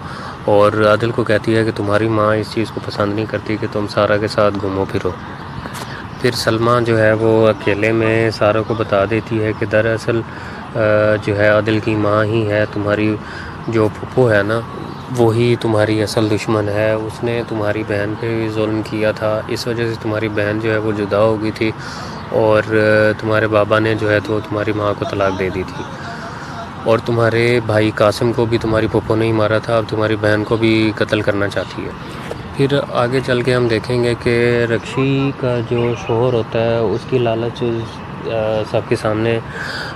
اور عادل کو کہتی ہے کہ تمہاری ماں اس چیز کو پسند نہیں کرتی کہ تم سارا کے ساتھ گھومو پھرو۔ پھر سلمیٰ جو ہے وہ اکیلے میں سارا کو بتا دیتی ہے کہ دراصل جو ہے عادل کی ماں ہی ہے، تمہاری جو پھپھو ہے نا وہی تمہاری اصل دشمن ہے، اس نے تمہاری بہن پہ بھی ظلم کیا تھا، اس وجہ سے تمہاری بہن جو ہے وہ جدا ہو گئی تھی، اور تمہارے بابا نے جو ہے تو تمہاری ماں کو طلاق دے دی تھی، اور تمہارے بھائی قاسم کو بھی تمہاری پھپھو نے ہی مارا تھا، اب تمہاری بہن کو بھی قتل کرنا چاہتی ہے۔ پھر آگے چل کے ہم دیکھیں گے کہ رکشی کا جو شوہر ہوتا ہے اس کی لالچ سب کے سامنے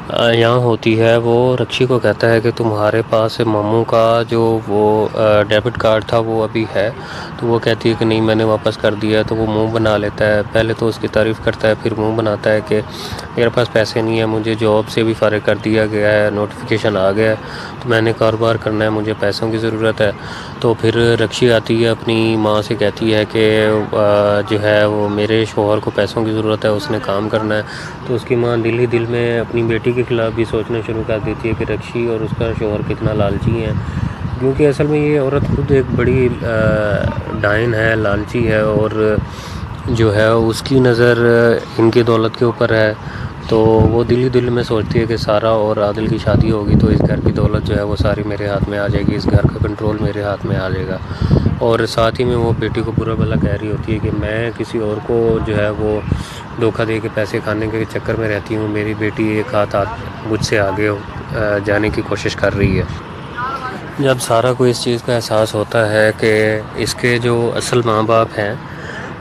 یہاں ہوتی ہے، وہ رکشی کو کہتا ہے کہ تمہارے پاس ماموں کا جو وہ ڈیبٹ کارڈ تھا وہ ابھی ہے؟ تو وہ کہتی ہے کہ نہیں، میں نے واپس کر دیا ہے۔ تو وہ منہ بنا لیتا ہے، پہلے تو اس کی تعریف کرتا ہے، پھر منہ بناتا ہے کہ میرے پاس پیسے نہیں ہیں، مجھے جاب سے بھی فارغ کر دیا گیا ہے، نوٹیفیکیشن آ گیا ہے، تو میں نے کاروبار کرنا ہے، مجھے پیسوں کی ضرورت ہے۔ تو پھر رکشی آتی ہے، اپنی ماں سے کہتی ہے کہ جو ہے وہ میرے شوہر کو پیسوں کی ضرورت ہے، اس نے کام کرنا ہے۔ تو اس کی ماں دل ہی دل میں اپنی بیٹی کے خلاف بھی سوچنا شروع کر دیتی ہے کہ رکشی اور اس کا شوہر کتنا لالچی ہیں، کیونکہ اصل میں یہ عورت خود ایک بڑی ڈائن ہے، لالچی ہے، اور جو ہے اس کی نظر ان کی دولت کے اوپر ہے۔ تو وہ دل ہی دل میں سوچتی ہے کہ سارا اور عادل کی شادی ہوگی تو اس گھر کی دولت جو ہے وہ ساری میرے ہاتھ میں آ جائے گی، اس گھر کا کنٹرول میرے ہاتھ میں آ جائے گا۔ اور ساتھ ہی میں وہ بیٹی کو برا بھلا کہہ رہی ہوتی ہے کہ میں کسی اور کو جو ہے وہ دھوکہ دے کے پیسے کھانے کے چکر میں رہتی ہوں، میری بیٹی ایک ہاتھ مجھ سے آگے جانے کی کوشش کر رہی ہے۔ جب سارا کو اس چیز کا احساس ہوتا ہے کہ اس کے جو اصل ماں باپ ہیں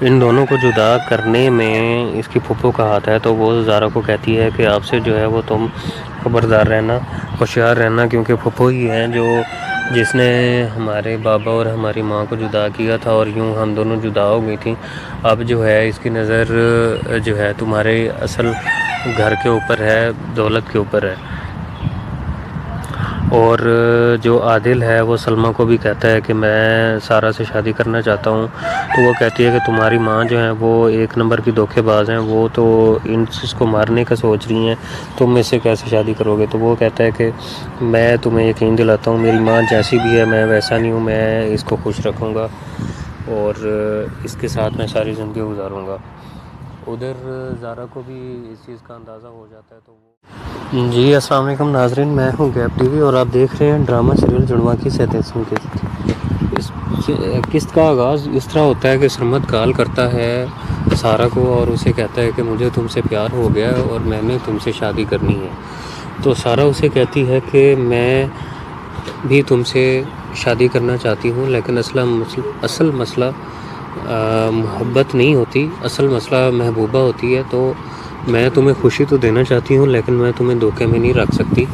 ان دونوں کو جدا کرنے میں اس کی پھپھو کا ہاتھ ہے، تو وہ زارا کو کہتی ہے کہ آپ سے جو ہے وہ تم خبردار رہنا، ہوشیار رہنا، کیونکہ پھپھو ہی ہیں جس نے ہمارے بابا اور ہماری ماں کو جدا کیا تھا، اور یوں ہم دونوں جدا ہو گئی تھیں۔ اب جو ہے اس کی نظر جو ہے تمہارے اصل گھر کے اوپر ہے، دولت کے اوپر ہے۔ اور جو عادل ہے وہ سلمیٰ کو بھی کہتا ہے کہ میں سارا سے شادی کرنا چاہتا ہوں۔ تو وہ کہتی ہے کہ تمہاری ماں جو ہیں وہ ایک نمبر کی دھوکے باز ہیں، وہ تو اس کو مارنے کا سوچ رہی ہیں، تم اس سے کیسے شادی کرو گے؟ تو وہ کہتا ہے کہ میں تمہیں یقین دلاتا ہوں، میری ماں جیسی بھی ہے میں ویسا نہیں ہوں، میں اس کو خوش رکھوں گا اور اس کے ساتھ میں ساری زندگی گزاروں گا۔ ادھر زارا کو بھی اس چیز کا اندازہ ہو جاتا ہے، تو وہ جی السلام علیکم ناظرین، میں ہوں گیپ ٹی وی اور آپ دیکھ رہے ہیں ڈرامہ سیریل جڑواں کی سینتیسویں اس قسط کا آغاز اس طرح ہوتا ہے کہ سرمد کال کرتا ہے سارا کو اور اسے کہتا ہے کہ مجھے تم سے پیار ہو گیا اور میں نے تم سے شادی کرنی ہے۔ تو سارا اسے کہتی ہے کہ میں بھی تم سے شادی کرنا چاہتی ہوں، لیکن اصل مسئلہ محبت نہیں ہوتی، اصل مسئلہ محبوبہ ہوتی ہے۔ تو میں تمہیں خوشی تو دینا چاہتی ہوں لیکن میں تمہیں دھوکے میں نہیں رکھ سکتی۔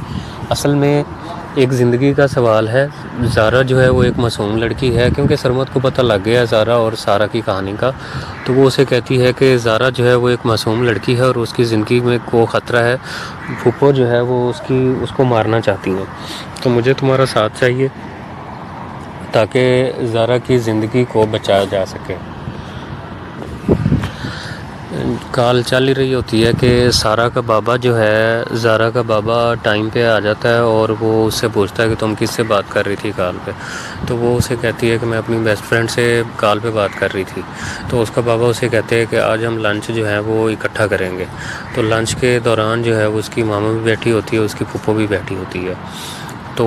اصل میں ایک زندگی کا سوال ہے۔ زارا جو ہے وہ ایک معصوم لڑکی ہے، کیونکہ سرمد کو پتہ لگ گیا ہے زارا اور سارا کی کہانی کا، تو وہ اسے کہتی ہے کہ زارا جو ہے وہ ایک معصوم لڑکی ہے اور اس کی زندگی میں کوئی خطرہ ہے، پھپھو جو ہے وہ اس کو مارنا چاہتی ہیں، تو مجھے تمہارا ساتھ چاہیے تاکہ زارا کی زندگی کو بچایا جا سکے۔ کال چل ہی رہی ہوتی ہے کہ سارا کا بابا جو ہے، زارا کا بابا ٹائم پہ آ جاتا ہے اور وہ اس سے پوچھتا ہے کہ تم کس سے بات کر رہی تھی کال پہ؟ تو وہ اسے کہتی ہے کہ میں اپنی بیسٹ فرینڈ سے کال پہ بات کر رہی تھی۔ تو اس کا بابا اسے کہتے ہیں کہ آج ہم لنچ جو ہے وہ اکٹھا کریں گے۔ تو لنچ کے دوران جو ہے وہ اس کی ماما بھی بیٹھی ہوتی ہے، اس کی پھپھو بھی بیٹھی ہوتی ہے۔ تو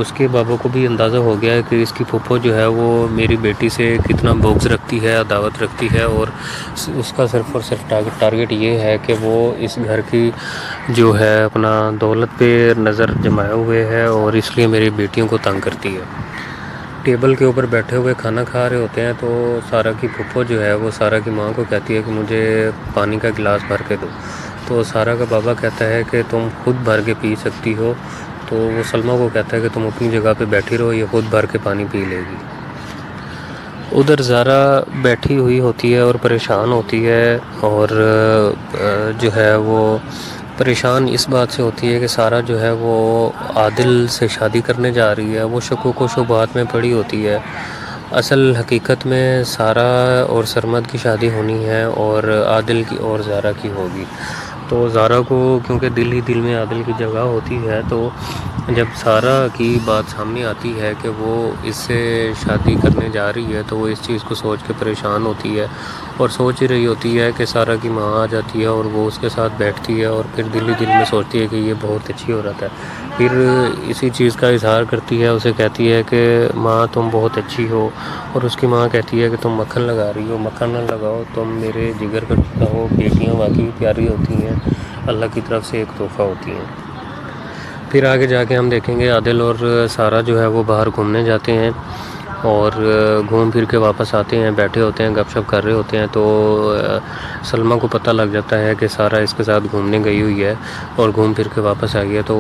اس کے بابا کو بھی اندازہ ہو گیا ہے کہ اس کی پھپھو جو ہے وہ میری بیٹی سے کتنا بغض رکھتی ہے، عداوت رکھتی ہے، اور اس کا صرف اور صرف ٹارگٹ یہ ہے کہ وہ اس گھر کی جو ہے اپنا دولت پہ نظر جمائے ہوئے ہے اور اس لیے میری بیٹیوں کو تنگ کرتی ہے۔ ٹیبل کے اوپر بیٹھے ہوئے کھانا کھا رہے ہوتے ہیں، تو سارا کی پھپھو جو ہے وہ سارا کی ماں کو کہتی ہے کہ مجھے پانی کا گلاس بھر کے دو۔ تو سارا کا بابا کہتا ہے کہ تم خود بھر کے پی سکتی ہو۔ تو وہ سلمیٰ کو کہتا ہے کہ تم اپنی جگہ پہ بیٹھی رہو، یہ خود بھر کے پانی پی لے گی۔ ادھر زارا بیٹھی ہوئی ہوتی ہے اور پریشان ہوتی ہے، اور جو ہے وہ پریشان اس بات سے ہوتی ہے کہ سارا جو ہے وہ عادل سے شادی کرنے جا رہی ہے، وہ شکوک و شبہات میں پڑی ہوتی ہے۔ اصل حقیقت میں سارا اور سرمد کی شادی ہونی ہے اور عادل کی اور زارا کی ہوگی۔ تو زارا کو کیونکہ دل ہی دل میں عادل کی جگہ ہوتی ہے، تو جب سارا کی بات سامنے آتی ہے کہ وہ اس سے شادی کرنے جا رہی ہے، تو وہ اس چیز کو سوچ کے پریشان ہوتی ہے اور سوچ ہی رہی ہوتی ہے کہ سارا کی ماں آ جاتی ہے اور وہ اس کے ساتھ بیٹھتی ہے اور پھر دل ہی دل میں سوچتی ہے کہ یہ بہت اچھی عورت ہے۔ پھر اسی چیز کا اظہار کرتی ہے، اسے کہتی ہے کہ ماں تم بہت اچھی ہو، اور اس کی ماں کہتی ہے کہ تم مکھن لگا رہی ہو، مکھن نہ لگاؤ، تم میرے جگر کا ٹکڑا ہو، بیٹیاں واقعی پیاری ہوتی ہیں، اللہ کی طرف سے ایک تحفہ ہوتی ہیں۔ پھر آگے جا کے ہم دیکھیں گے عادل اور سارا جو ہے وہ باہر گھومنے جاتے ہیں، اور گھوم پھر کے واپس آتے ہیں، بیٹھے ہوتے ہیں، گپ شپ کر رہے ہوتے ہیں، تو سلمیٰ کو پتہ لگ جاتا ہے کہ سارا اس کے ساتھ گھومنے گئی ہوئی ہے اور گھوم پھر کے واپس آئی ہے، تو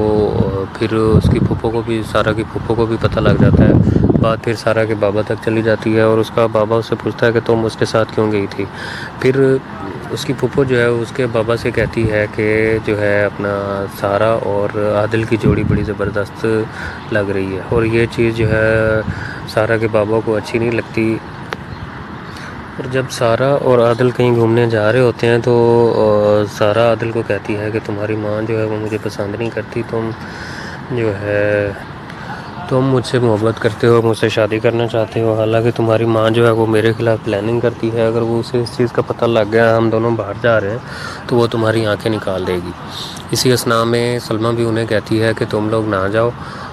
پھر اس کی پھوپھو کو بھی، سارا کی پھوپھو کو بھی پتہ لگ جاتا ہے۔ بات پھر سارا کے بابا تک چلی جاتی ہے اور اس کا بابا اس سے پوچھتا ہے کہ تم اس کے ساتھ کیوں گئی تھی۔ پھر اس کی پھوپھو جو ہے اس کے بابا سے کہتی ہے کہ جو ہے اپنا سارا اور عادل کی جوڑی بڑی زبردست لگ رہی ہے، اور یہ چیز جو ہے سارا کے بابا کو اچھی نہیں لگتی۔ اور جب سارا اور عادل کہیں گھومنے جا رہے ہوتے ہیں تو سارا عادل کو کہتی ہے کہ تمہاری ماں جو ہے وہ مجھے پسند نہیں کرتی، تم جو ہے تم مجھ سے محبت کرتے ہو، مجھ سے شادی کرنا چاہتے ہو، حالانکہ تمہاری ماں جو ہے وہ میرے خلاف پلاننگ کرتی ہے، اگر وہ اسے اس چیز کا پتہ لگ گیا ہم دونوں باہر جا رہے ہیں تو وہ تمہاری آنکھیں نکال دے گی۔ اسی اثناء میں سلمیٰ بھی انہیں کہتی ہے کہ تم لوگ نہ جاؤ،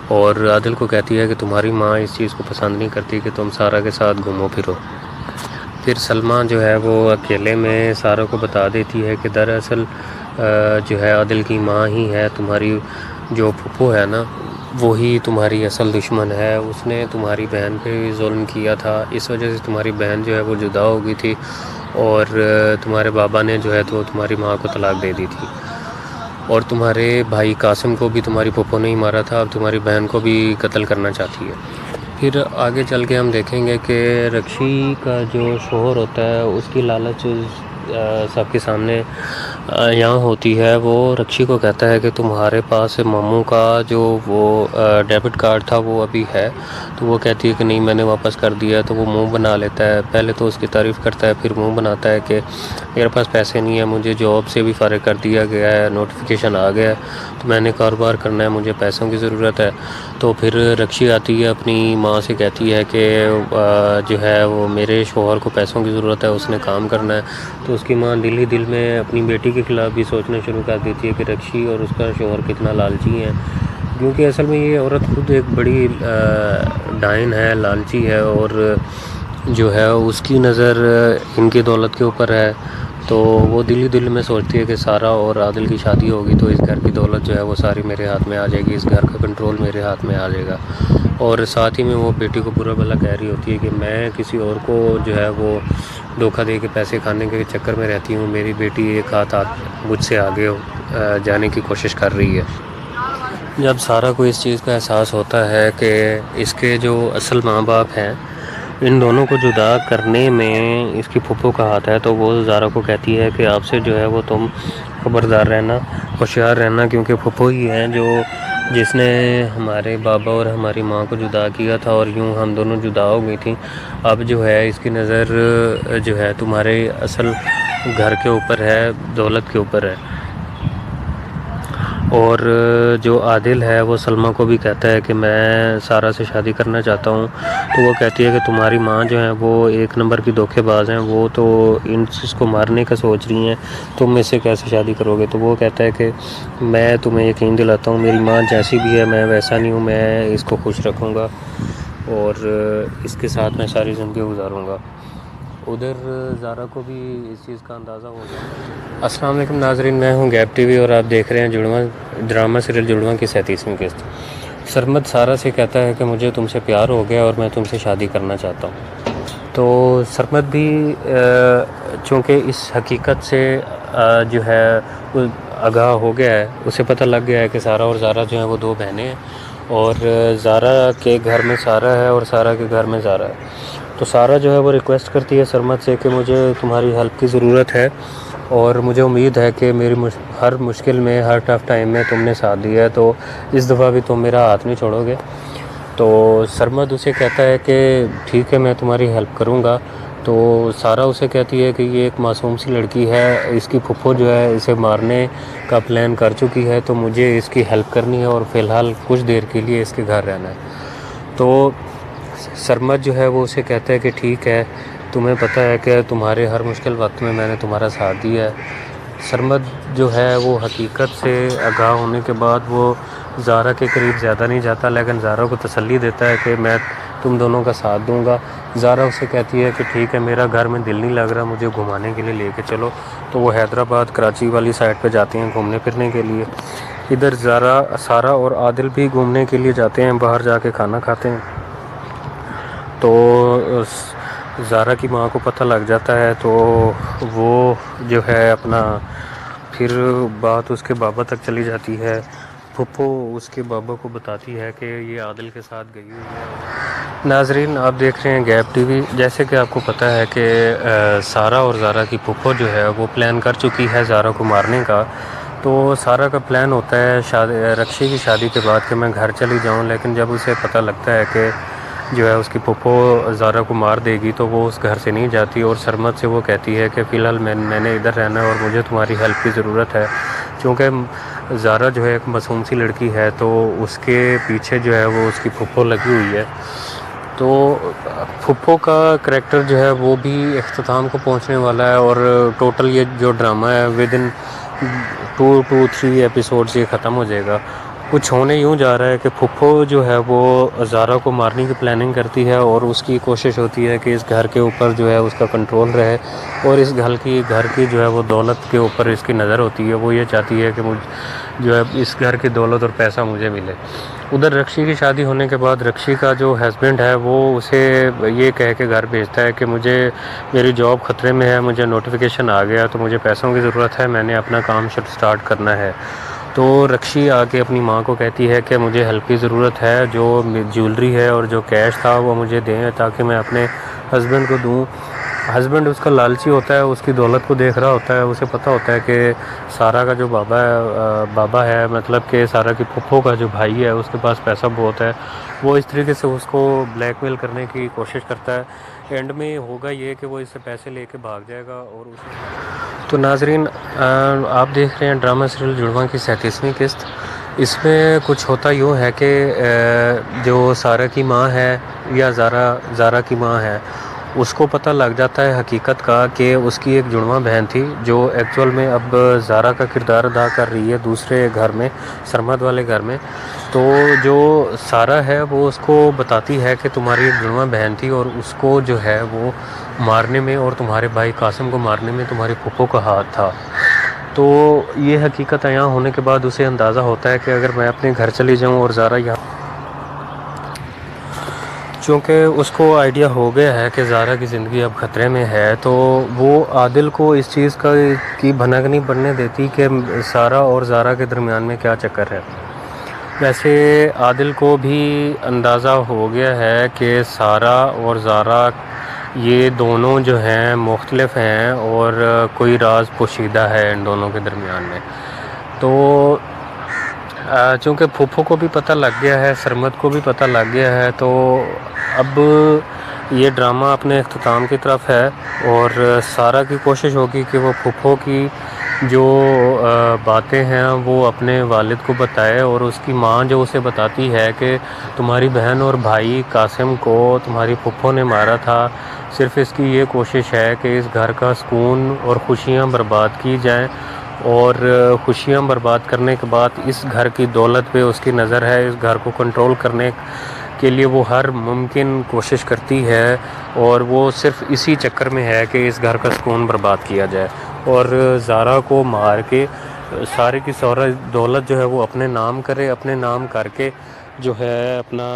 اور عادل کو کہتی ہے کہ تمہاری ماں اس چیز کو پسند نہیں کرتی کہ تم سارا کے ساتھ گھومو پھرو۔ پھر سلمیٰ جو ہے وہ اکیلے میں سارا کو بتا دیتی ہے کہ دراصل جو ہے عادل کی ماں ہی ہے، تمہاری جو پھوپھو ہے نا وہی تمہاری اصل دشمن ہے، اس نے تمہاری بہن پہ بھی ظلم کیا تھا، اس وجہ سے تمہاری بہن جو ہے وہ جدا ہو گئی تھی، اور تمہارے بابا نے جو ہے تو تمہاری ماں کو طلاق دے دی تھی، اور تمہارے بھائی قاسم کو بھی تمہاری پھوپھو نے ہی مارا تھا، اب تمہاری بہن کو بھی قتل کرنا چاہتی ہے۔ پھر آگے چل کے ہم دیکھیں گے کہ رکشی کا جو شوہر ہوتا ہے اس کی لالچ سب کے سامنے یہاں ہوتی ہے۔ وہ رکشی کو کہتا ہے کہ تمہارے پاس ماموں کا جو وہ ڈیبٹ کارڈ تھا وہ ابھی ہے، تو وہ کہتی ہے کہ نہیں میں نے واپس کر دیا، تو وہ منہ بنا لیتا ہے، پہلے تو اس کی تعریف کرتا ہے، پھر منہ بناتا ہے کہ میرے پاس پیسے نہیں ہیں، مجھے جاب سے بھی فارغ کر دیا گیا ہے، نوٹیفیکیشن آ گیا ہے، تو میں نے کاروبار کرنا ہے، مجھے پیسوں کی ضرورت ہے۔ تو پھر رکشی آتی ہے اپنی ماں سے کہتی ہے کہ جو ہے وہ میرے شوہر کو پیسوں کی ضرورت ہے، اس نے کام کرنا ہے، تو اس کی ماں دل ہی دل میں اپنی بیٹی کے خلاف بھی سوچنا شروع کر دیتی ہے کہ رکشی اور اس کا شوہر کتنا لالچی ہیں، کیونکہ اصل میں یہ عورت خود ایک بڑی ڈائن ہے، لالچی ہے، اور جو ہے اس کی نظر ان کی دولت کے اوپر ہے، تو وہ دل ہی دل میں سوچتی ہے کہ سارا اور عادل کی شادی ہوگی تو اس گھر کی دولت جو ہے وہ ساری میرے ہاتھ میں آ جائے گی، اس گھر کا کنٹرول میرے ہاتھ میں آ جائے گا، اور ساتھ ہی میں وہ بیٹی کو برا بھلا کہہ رہی ہوتی ہے کہ میں کسی اور کو جو ہے وہ دھوکہ دے کے پیسے کھانے کے چکر میں رہتی ہوں، میری بیٹی ایک ہاتھ مجھ سے آگے جانے کی کوشش کر رہی ہے۔ جب سارا کو اس چیز کا احساس ہوتا ہے کہ اس کے جو اصل ماں باپ ہیں ان دونوں کو جدا کرنے میں اس کی پھوپھو کا ہاتھ ہے، تو وہ زارا کو کہتی ہے کہ آپ سے جو ہے وہ تم خبردار رہنا، ہوشیار رہنا، کیونکہ پھوپھو ہی ہیں جس نے ہمارے بابا اور ہماری ماں کو جدا کیا تھا، اور یوں ہم دونوں جدا ہو گئی تھیں، اب جو ہے اس کی نظر جو ہے تمہارے اصل گھر کے اوپر ہے، دولت کے اوپر ہے۔ اور جو عادل ہے وہ سلمیٰ کو بھی کہتا ہے کہ میں سارا سے شادی کرنا چاہتا ہوں، تو وہ کہتی ہے کہ تمہاری ماں جو ہے وہ ایک نمبر کی دھوکے باز ہیں، وہ تو اس کو مارنے کا سوچ رہی ہیں، تم اس سے کیسے شادی کرو گے؟ تو وہ کہتا ہے کہ میں تمہیں یقین دلاتا ہوں میری ماں جیسی بھی ہے میں ویسا نہیں ہوں، میں اس کو خوش رکھوں گا اور اس کے ساتھ میں ساری زندگی گزاروں گا۔ ادھر زارا کو بھی اس چیز کا اندازہ ہو گیا۔ السلام علیکم ناظرین، میں ہوں گیپ ٹی وی اور آپ دیکھ رہے ہیں جڑواں ڈرامہ سیریل جڑواں کی 37ویں قسط۔ سرمد سارا سے کہتا ہے کہ مجھے تم سے پیار ہو گیا اور میں تم سے شادی کرنا چاہتا ہوں، تو سرمد بھی چونکہ اس حقیقت سے جو ہے آگاہ ہو گیا ہے، اسے پتہ لگ گیا ہے کہ سارا اور زارا جو ہیں وہ دو بہنیں ہیں، اور زارا کے گھر میں سارا ہے اور سارا کے گھر میں زارا ہے، تو سارا جو ہے وہ ریکویسٹ کرتی ہے سرمد سے کہ مجھے تمہاری ہیلپ کی ضرورت ہے، اور مجھے امید ہے کہ میری ہر مشکل میں، ہر ٹف ٹائم میں تم نے ساتھ دیا ہے، تو اس دفعہ بھی تم میرا ہاتھ نہیں چھوڑو گے۔ تو سرمد اسے کہتا ہے کہ ٹھیک ہے میں تمہاری ہیلپ کروں گا، تو سارا اسے کہتی ہے کہ یہ ایک معصوم سی لڑکی ہے، اس کی پھوپھو جو ہے اسے مارنے کا پلان کر چکی ہے، تو مجھے اس کی ہیلپ کرنی ہے اور فی الحال کچھ دیر کے لیے اس کے گھر رہنا ہے۔ تو سرمد جو ہے وہ اسے کہتا ہے کہ ٹھیک ہے، تمہیں پتہ ہے کہ تمہارے ہر مشکل وقت میں میں نے تمہارا ساتھ دیا ہے۔ سرمد جو ہے وہ حقیقت سے آگاہ ہونے کے بعد وہ زارا کے قریب زیادہ نہیں جاتا، لیکن زارا کو تسلی دیتا ہے کہ میں تم دونوں کا ساتھ دوں گا۔ زارا اسے کہتی ہے کہ ٹھیک ہے میرا گھر میں دل نہیں لگ رہا، مجھے گھمانے کے لیے لے کے چلو، تو وہ حیدرآباد کراچی والی سائڈ پہ جاتے ہیں گھومنے پھرنے کے لیے۔ ادھر سارا اور عادل بھی گھومنے کے لیے جاتے ہیں، باہر جا کے کھانا کھاتے ہیں، تو زارا کی ماں کو پتہ لگ جاتا ہے، تو وہ جو ہے اپنا پھر بات اس کے بابا تک چلی جاتی ہے۔ پھپھو اس کے بابا کو بتاتی ہے کہ یہ عادل کے ساتھ گئی ہوئی ہے۔ اور ناظرین آپ دیکھ رہے ہیں گیپ ٹی وی۔ جیسے کہ آپ کو پتہ ہے کہ سارا اور زارا کی پھپھو جو ہے وہ پلان کر چکی ہے زارا کو مارنے کا۔ تو سارا کا پلان ہوتا ہے رکشی کی شادی کے بعد کہ میں گھر چلی جاؤں، لیکن جب اسے پتہ لگتا ہے کہ جو ہے اس کی پھپھو زارا کو مار دے گی تو وہ اس گھر سے نہیں جاتی، اور سرمد سے وہ کہتی ہے کہ فی الحال میں نے ادھر رہنا ہے اور مجھے تمہاری ہیلپ کی ضرورت ہے، چونکہ زارا جو ہے ایک معصوم سی لڑکی ہے، تو اس کے پیچھے جو ہے وہ اس کی پھپھو لگی ہوئی ہے۔ تو پھپھو کا کریکٹر جو ہے وہ بھی اختتام کو پہنچنے والا ہے، اور ٹوٹل یہ جو ڈرامہ ہے ود ان 2 to 3 ایپیسوڈز یہ ختم ہو جائے گا۔ کچھ ہونے یوں جا رہا ہے کہ پھپھو جو ہے وہ زارا کو مارنے کی پلاننگ کرتی ہے، اور اس کی کوشش ہوتی ہے کہ اس گھر کے اوپر جو ہے اس کا کنٹرول رہے، اور اس گھر کی جو ہے وہ دولت کے اوپر اس کی نظر ہوتی ہے۔ وہ یہ چاہتی ہے کہ جو ہے اس گھر کی دولت اور پیسہ مجھے ملے۔ ادھر رکشی کی شادی ہونے کے بعد رکشی کا جو ہسبینڈ ہے وہ اسے یہ کہہ کے گھر بھیجتا ہے کہ میری جاب خطرے میں ہے، مجھے نوٹیفیکیشن آ گیا تو مجھے پیسوں کی ضرورت ہے، میں نے اپنا کام سٹارٹ کرنا ہے۔ تو رکشی آ کے اپنی ماں کو کہتی ہے کہ مجھے ہیلپ کی ضرورت ہے، جو جیولری ہے اور جو کیش تھا وہ مجھے دیں تاکہ میں اپنے ہسبینڈ کو دوں۔ ہسبینڈ اس کا لالچی ہوتا ہے، اس کی دولت کو دیکھ رہا ہوتا ہے، اسے پتہ ہوتا ہے کہ سارا کا جو بابا ہے مطلب کہ سارا کی پھپھو کا جو بھائی ہے اس کے پاس پیسہ بہت ہے۔ وہ اس طریقے سے اس کو بلیک میل کرنے کی کوشش کرتا ہے۔ اینڈ میں ہوگا یہ کہ وہ اس سے پیسے لے کے بھاگ جائے گا۔ اور تو ناظرین آپ دیکھ رہے ہیں ڈرامہ سیریل جڑواں کی 37ویں قسط۔ اس میں کچھ ہوتا یوں ہے کہ جو سارا کی ماں ہے یا زارا کی ماں ہے، اس کو پتہ لگ جاتا ہے حقیقت کا کہ اس کی ایک جڑواں بہن تھی جو ایکچول میں اب زارا کا کردار ادا کر رہی ہے دوسرے گھر میں، سرمد والے گھر میں۔ تو جو سارا ہے وہ اس کو بتاتی ہے کہ تمہاری ایک جڑواں بہن تھی، اور اس کو جو ہے وہ مارنے میں اور تمہارے بھائی قاسم کو مارنے میں تمہاری پھپھو کا ہاتھ تھا۔ تو یہ حقیقت عیاں ہونے کے بعد اسے اندازہ ہوتا ہے کہ اگر میں اپنے گھر چلی جاؤں اور زارا یہاں، چونکہ اس کو آئیڈیا ہو گیا ہے کہ زارا کی زندگی اب خطرے میں ہے، تو وہ عادل کو اس چیز کی بھنک نہیں پڑنے دیتی کہ سارا اور زارا کے درمیان میں کیا چکر ہے۔ ویسے عادل کو بھی اندازہ ہو گیا ہے کہ سارا اور زارا یہ دونوں جو ہیں مختلف ہیں، اور کوئی راز پوشیدہ ہے ان دونوں کے درمیان میں۔ تو چونکہ پھپھو کو بھی پتہ لگ گیا ہے، سرمد کو بھی پتہ لگ گیا ہے، تو اب یہ ڈرامہ اپنے اختتام کی طرف ہے، اور سارا کی کوشش ہوگی کہ وہ پھپھو کی جو باتیں ہیں وہ اپنے والد کو بتائے، اور اس کی ماں جو اسے بتاتی ہے کہ تمہاری بہن اور بھائی قاسم کو تمہاری پھپھو نے مارا تھا، صرف اس کی یہ کوشش ہے کہ اس گھر کا سکون اور خوشیاں برباد کی جائیں، اور خوشیاں برباد کرنے کے بعد اس گھر کی دولت پہ اس کی نظر ہے، اس گھر کو کنٹرول کرنے کے لیے وہ ہر ممکن کوشش کرتی ہے، اور وہ صرف اسی چکر میں ہے کہ اس گھر کا سکون برباد کیا جائے، اور زارا کو مار کے سارے کی سارا دولت جو ہے وہ اپنے نام کرے، اپنے نام کر کے جو ہے اپنا